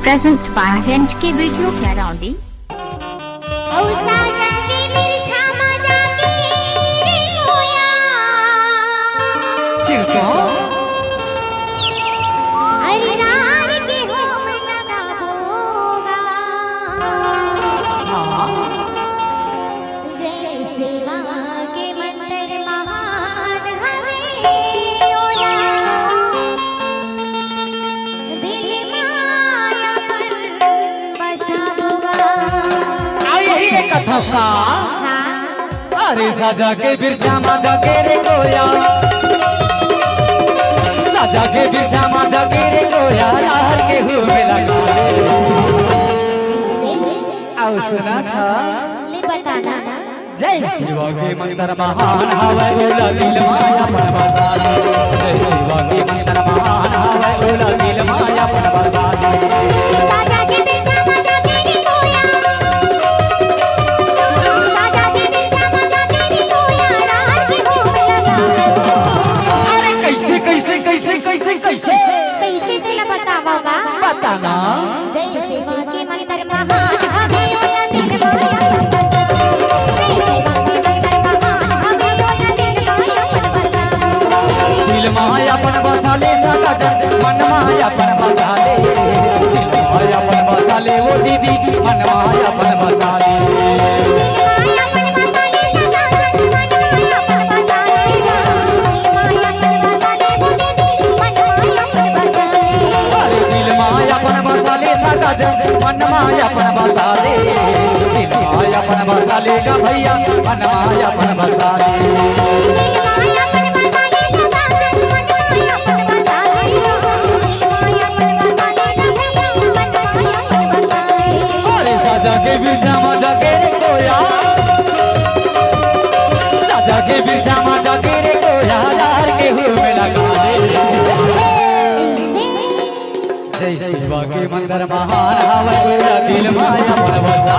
present by NHK Video Surrounding. अरे साजा के बिरछा माजा के रे गोया, साजा के बिरछा माजा के रे गोया, यार के हो मिला आओ सुना था ले बताना जय शिवा के मंत्र महान हवे ओला दिल माया पर बसा जय शिवा के मंत्र महान हवे ओला दिल माया पर बसा साजा के बिरछा माजा के रे गोया, साजा के बिरछा माजा के रे गोया, यार के हो मिला अरे कैसे कैसे कैसे कैसे कैसे कैसे तेला बतावागा बताना जय शिवा के मंत्र महान हवे ओला दिल माया पर बसा जय शिवा के मंत्र महान हवे ओला दिल माया पर बसा दिल माया पर बसा ले सदा जन मन माया पर बसा ले दिल माया पर बसा ले वो दीदी मन माया पर बसा ले माया पर बसा ले सदा जन मन माया पर बसा ले माया पर बसा ले वो दीदी मन माया पर बसा ले अरे दिल माया पर बसा ले सदा जन मन माया पर बसा ले दिल माया पर बसा ले गा भैया मन माया पर बसा ले माया पर बसा ले सदा जन मन माया पर बसा ले माया पर बसा ले गा भैया मन माया पर बसा ले अरे साजा के बिरछा माजा के रे गोया, साजा के बिरछा माजा के रे गोया, यार के हो मिला जय शिवा के मंत्र महान हवे ओला दिल माया पर बसा